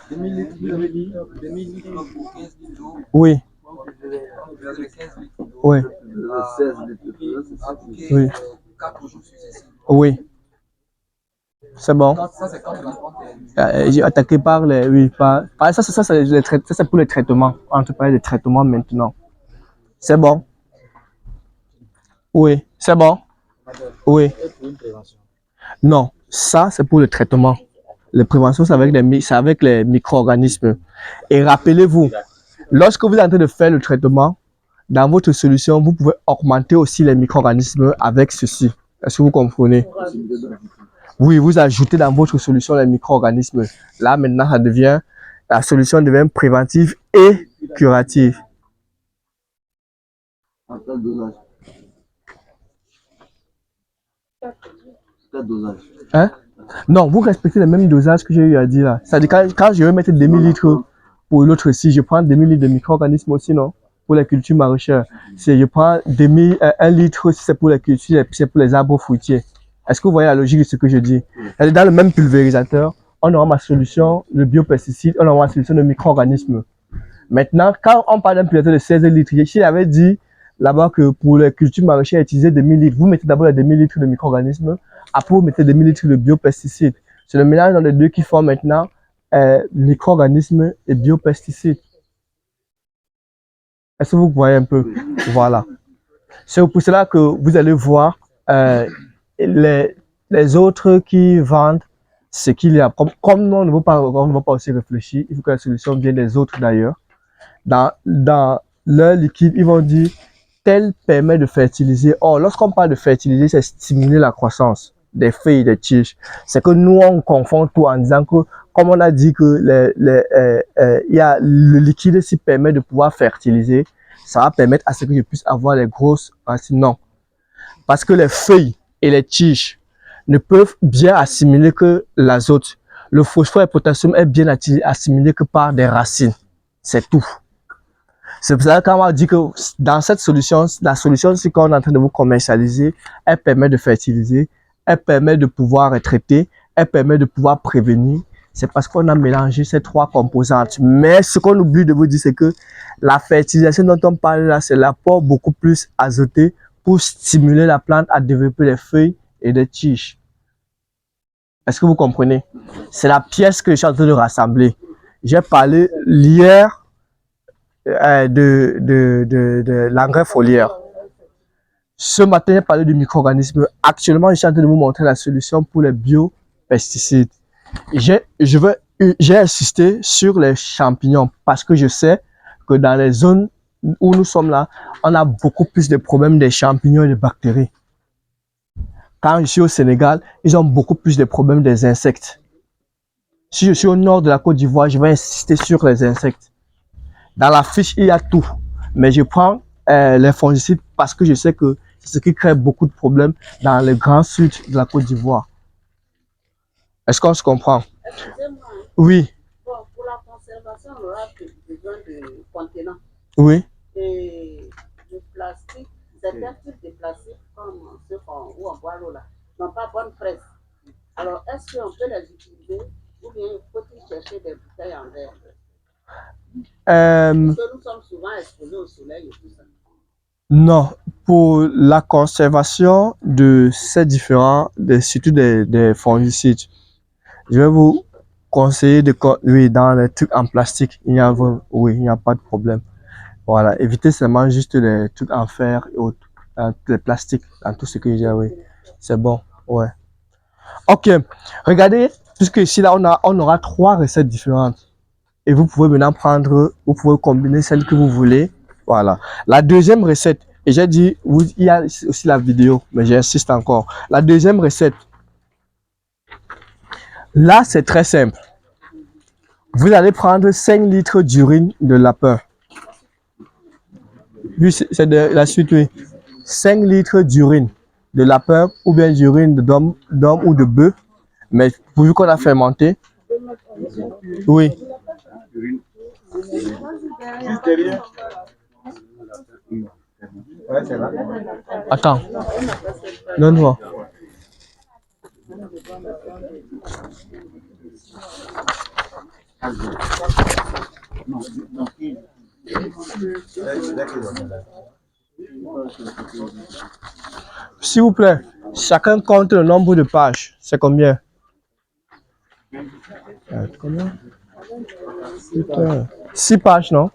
2000 litres, 2000 litres pour 15 litres d'eau. Oui. Vous avez 15 litres d'eau. Oui. 16 litres d'eau. Appliquer Oui. 4 jours successifs. Oui. C'est bon. Ça, c'est quand la plante J'ai attaqué par les. Oui, ça, c'est pour les traitements. On te parle de traitements maintenant. C'est bon. Oui, c'est bon. Oui. Non, ça, c'est pour le traitement. La prévention, c'est avec les micro-organismes. Et rappelez-vous, lorsque vous êtes en train de faire le traitement, dans votre solution, vous pouvez augmenter aussi les micro-organismes avec ceci. Est-ce que vous comprenez? Oui, vous ajoutez dans votre solution les micro-organismes. Là, maintenant, la solution devient préventive et curative. quel dosage? Quel dosage? Hein? Non, vous respectez le même dosage que j'ai eu à dire là. C'est-à-dire quand je vais mettre 2000 litres pour l'autre ici, je prends 2000 litres de micro-organismes aussi, non? Pour les cultures maraîchères. Je prends 1 litre si c'est pour les cultures, c'est pour les arbres fruitiers. Est-ce que vous voyez la logique de ce que je dis? Dans le même pulvérisateur, on aura ma solution de biopesticide, on aura ma solution de micro-organismes. Maintenant, quand on parle d'un pulvérisateur de 16 litres, j'avais dit là-bas que pour les cultures maraîchères, utiliser 2000 litres. Vous mettez d'abord les 2000 litres de micro-organismes, après vous mettez 2000 litres de biopesticides. C'est le mélange dans les deux qui font maintenant micro-organismes et biopesticides. Est-ce que vous voyez un peu? Voilà. C'est pour cela que vous allez voir les autres qui vendent ce qu'il y a. Comme on ne va pas aussi réfléchir, il faut que la solution vienne des autres d'ailleurs. Dans leur liquide, ils vont dire tel permet de fertiliser. Or, lorsqu'on parle de fertiliser, c'est stimuler la croissance des feuilles, des tiges. C'est que nous, on confond tout en disant que, comme on a dit que il y a le liquide qui permet de pouvoir fertiliser, ça va permettre à ce que je puisse avoir les grosses racines. Non. Parce que les feuilles et les tiges ne peuvent bien assimiler que l'azote. Le phosphore et le potassium est bien assimilé que par des racines. C'est tout. C'est pour ça qu'on dit que dans cette solution, la solution qu'on est en train de vous commercialiser, elle permet de fertiliser, elle permet de pouvoir traiter, elle permet de pouvoir prévenir. C'est parce qu'on a mélangé ces trois composantes. Mais ce qu'on oublie de vous dire, c'est que la fertilisation dont on parle là, c'est l'apport beaucoup plus azoté pour stimuler la plante à développer les feuilles et les tiges. Est-ce que vous comprenez? C'est la pièce que je suis en train de rassembler. J'ai parlé hier de l'engrais foliaire. Ce matin, j'ai parlé du micro-organisme. Actuellement, je suis en train de vous montrer la solution pour les biopesticides. J'ai insisté sur les champignons parce que je sais que dans les zones où nous sommes là, on a beaucoup plus de problèmes des champignons et des bactéries. Quand je suis au Sénégal, ils ont beaucoup plus de problèmes des insectes. Si je suis au nord de la Côte d'Ivoire, je vais insister sur les insectes. Dans la fiche, il y a tout. Mais je prends les fongicides parce que je sais que c'est ce qui crée beaucoup de problèmes dans le grand sud de la Côte d'Ivoire. Est-ce qu'on se comprend? Excusez-moi. Oui. Bon, pour la conservation, on aura besoin de contenants. Oui. Et de plastique, certains types de plastique, comme ceux où on boit l'eau là, n'ont pas bonne presse. Alors, est-ce qu'on peut les utiliser ou bien faut-il chercher des bouteilles en verre? Parce que nous sommes souvent exposés au soleil et tout ça. Non, pour la conservation de ces surtout des fongicides, je vais vous conseiller oui, dans les trucs en plastique, il n'y a pas de problème. Voilà, évitez seulement juste les trucs en fer et autres, les plastiques, dans tout ce que j'ai, oui. C'est bon, ouais. Ok, regardez, puisque ici, là, on aura 3 recettes différentes. Et vous pouvez maintenant vous pouvez combiner celle que vous voulez. Voilà. La deuxième recette, et j'ai dit, il y a aussi la vidéo, mais j'insiste encore. La deuxième recette, là, c'est très simple. Vous allez prendre 5 litres d'urine de lapin. Oui, c'est de la suite, oui. 5 litres d'urine de lapin ou bien d'urine d'homme ou de bœuf, mais vu qu'on a fermenté. Oui. Attends. Non. S'il vous plaît, chacun compte le nombre de pages. C'est combien? Combien? 6 pages, non?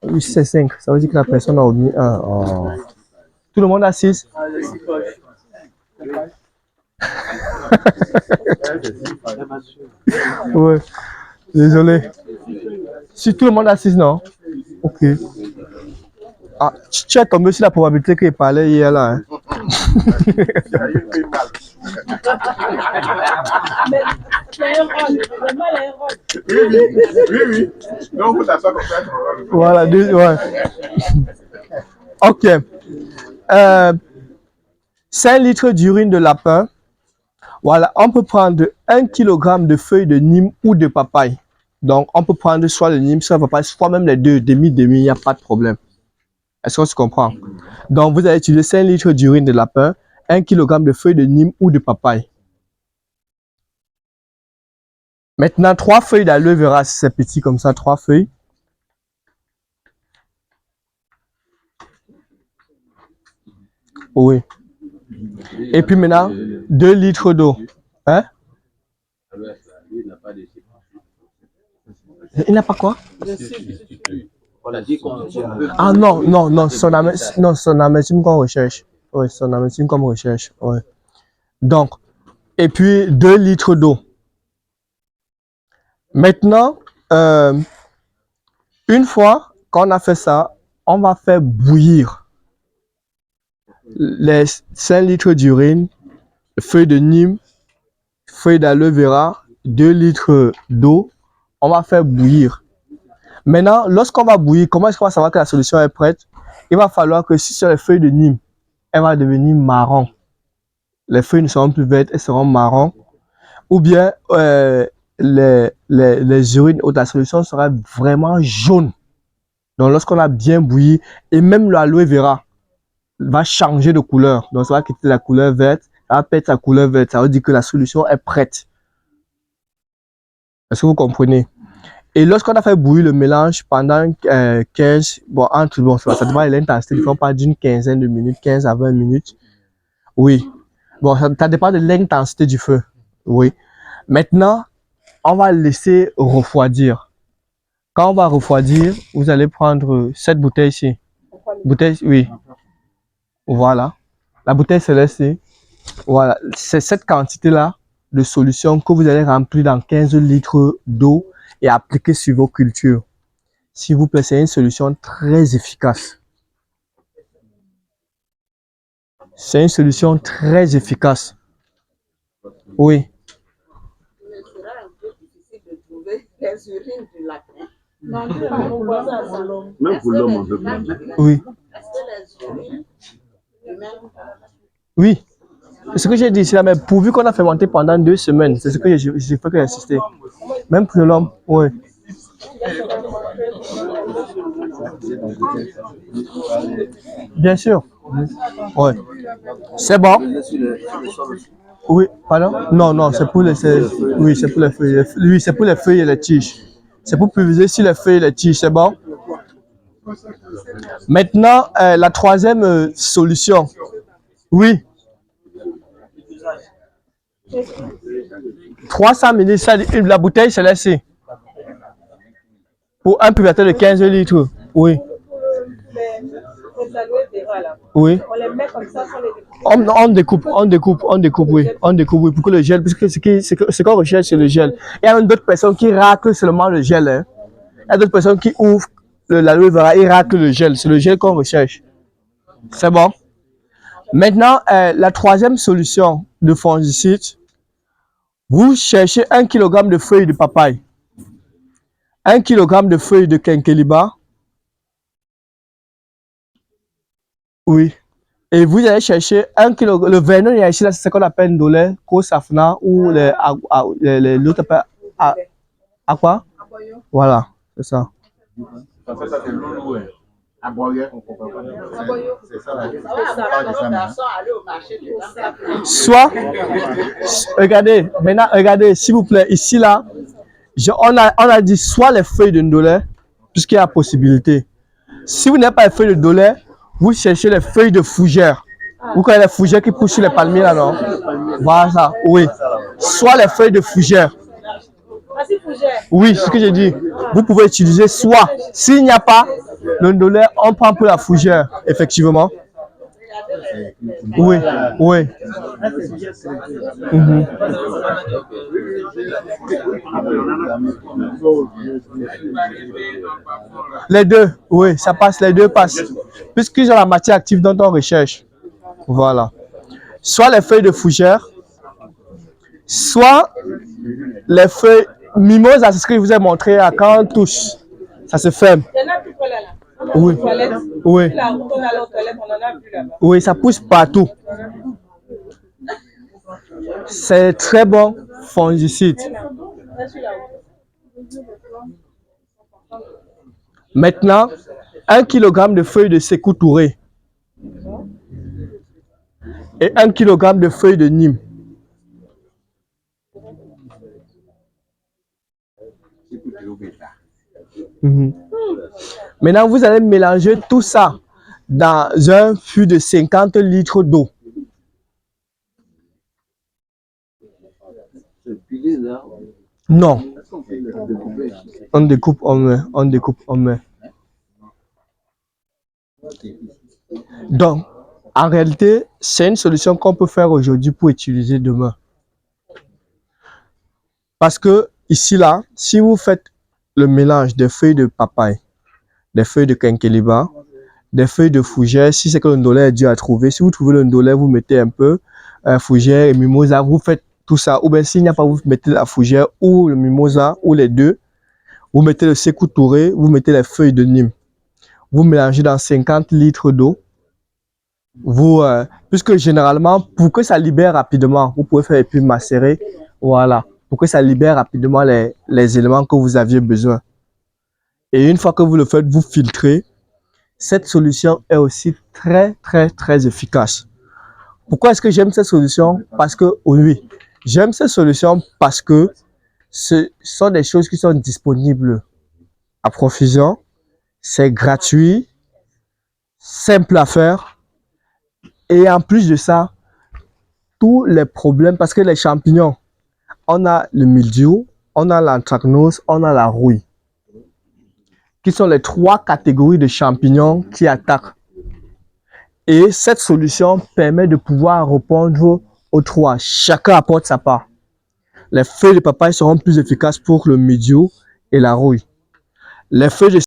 Oui, c'est 5. Ça veut dire que la personne a oublié un. Oh. Tout le monde a 6? Ouais. Désolé. Si tout le monde a 6, non? Ok. Ah, tu as tombé sur la probabilité qu'il parlait hier là. Hein? Oui. Donc, vous t'assoyez comme ça. Voilà, ouais. Ok. 5 litres d'urine de lapin. Voilà, on peut prendre 1 kg de feuilles de Nîmes ou de papaye. Donc, on peut prendre soit le Nîmes, soit le papaye, soit même les deux, demi, il n'y a pas de problème. Est-ce qu'on se comprend? Donc, vous allez utiliser 5 litres d'urine de lapin, 1 kg de feuilles de Nîmes ou de papaye. Maintenant, 3 feuilles d'aloe vera, si c'est petit comme ça, 3 feuilles. Oui. Et puis maintenant, 2 litres d'eau. Hein? Il n'a pas quoi? Ah non, son amertume qu'on recherche. Oui, son amertume qu'on recherche. Oui. Donc, et puis 2 litres d'eau. Maintenant, une fois qu'on a fait ça, on va faire bouillir les 5 litres d'urine, feuilles de Nîmes, feuilles d'aloe vera, 2 litres d'eau. On va faire bouillir. Maintenant, lorsqu'on va bouillir, comment est-ce qu'on va savoir que la solution est prête? Il va falloir que si sur les feuilles de Nîmes, elle va devenir marron. Les feuilles ne seront plus vertes, elles seront marron. Ou bien les urines ou la solution sera vraiment jaune. Donc lorsqu'on a bien bouilli, et même l'aloe vera va changer de couleur. Donc ça va quitter la couleur verte, ça va perdre sa couleur verte. Ça veut dire que la solution est prête. Est-ce que vous comprenez? Et lorsqu'on a fait bouillir le mélange pendant 15, ça dépend de l'intensité, il faut pas d'une quinzaine de minutes, 15 à 20 minutes. Oui. Bon, ça dépend de l'intensité du feu. Oui. Maintenant, on va laisser refroidir. Quand on va refroidir, vous allez prendre cette bouteille ici. Bouteille, oui. Voilà. La bouteille c'est laissée. Voilà. C'est cette quantité-là de solution que vous allez remplir dans 15 litres d'eau et appliquer sur vos cultures. S'il vous plaît, c'est une solution très efficace. C'est une solution très efficace. Oui. Il sera un peu difficile de trouver les urines du lapin. Même pour l'homme, on veut bien. Oui. Est-ce que les urines humaines? Oui. C'est ce que j'ai dit ici là, mais pourvu qu'on a fermenté pendant 2 semaines, c'est ce que j'ai fait que j'ai insisté. Même pour l'homme, oui. Bien sûr. Oui. C'est bon. Oui, pardon? Non, c'est pour les feuilles. Oui, c'est pour les feuilles. Oui, c'est pour les feuilles et les tiges. C'est pour pulvériser sur les feuilles et les tiges, c'est bon? Maintenant, la troisième solution. Oui. 300 ml, la bouteille c'est laissée. Pour un pulvérisateur de 15 litres. Oui. Oui. On les met comme ça sans les découper. On découpe, oui. On découpe, oui, pour que le gel, parce que ce qu'on recherche, c'est le gel. Il y a même d'autres personnes qui raclent seulement le gel. Hein. Il y a d'autres personnes qui ouvrent l'aloe vera et raclent le gel. C'est le gel qu'on recherche. C'est bon. Maintenant, la troisième solution de fongicide, vous cherchez 1 kg de feuilles de papaye, 1 kg de feuilles de quinqueliba. Oui. Et vous allez chercher 1 kg. Le venin, il y a ici, c'est ce qu'on appelle ndolé, kosafna ou l'autre appelle à quoi? Voilà, c'est ça. Ça, c'est loulou. Soit, regardez, maintenant, regardez, s'il vous plaît, ici là, On a dit soit les feuilles de ndolé, puisqu'il y a la possibilité. Si vous n'avez pas les feuilles de ndolé, vous cherchez les feuilles de fougère. Vous connaissez les fougères qui poussent sur les palmiers là, non? Voilà ça, oui. Soit les feuilles de fougère. Oui, c'est ce que j'ai dit. Vous pouvez utiliser soit. S'il n'y a pas le ndolé, on prend pour la fougère, effectivement. Oui, oui. Mhm. Les deux, oui, ça passe, les deux passent. Puisqu'ils ont la matière active dont on recherche. Voilà. Soit les feuilles de fougère, soit les feuilles mimosa, c'est ce que je vous ai montré à quand on touche. Ça se ferme. Oui. Oui. Oui, ça pousse partout. C'est très bon fongicide. Maintenant, 1 kg de feuilles de Sékou Touré et 1 kg de feuilles de Nîmes. Maintenant, vous allez mélanger tout ça dans un fût de 50 litres d'eau. Non. On découpe, on met. On découpe, on met. Donc, en réalité, c'est une solution qu'on peut faire aujourd'hui pour utiliser demain. Parce que ici, là, si vous faites le mélange des feuilles de papaye, des feuilles de quinqueliba, des feuilles de fougère, si c'est que le ndolé est dur à trouver, si vous trouvez le ndolé, vous mettez un peu fougère et mimosa, vous faites tout ça. Ou bien s'il n'y a pas, vous mettez la fougère ou le mimosa ou les deux. Vous mettez le Sékou Touré, vous mettez les feuilles de Nîmes. Vous mélangez dans 50 litres d'eau. Puisque généralement, pour que ça libère rapidement, vous pouvez faire et puis macérer. Voilà. Pour que ça libère rapidement les éléments que vous aviez besoin. Et une fois que vous le faites, vous filtrez. Cette solution est aussi très, très, très efficace. Pourquoi est-ce que j'aime cette solution? Parce que, oui, j'aime cette solution parce que ce sont des choses qui sont disponibles à profusion. C'est gratuit, simple à faire. Et en plus de ça, tous les problèmes, parce que les champignons, on a le mildiou, on a l'anthracnose, on a la rouille, qui sont les 3 catégories de champignons qui attaquent. Et cette solution permet de pouvoir répondre aux 3. Chacun apporte sa part. Les feuilles de papaye seront plus efficaces pour le mildiou et la rouille. Les feuilles de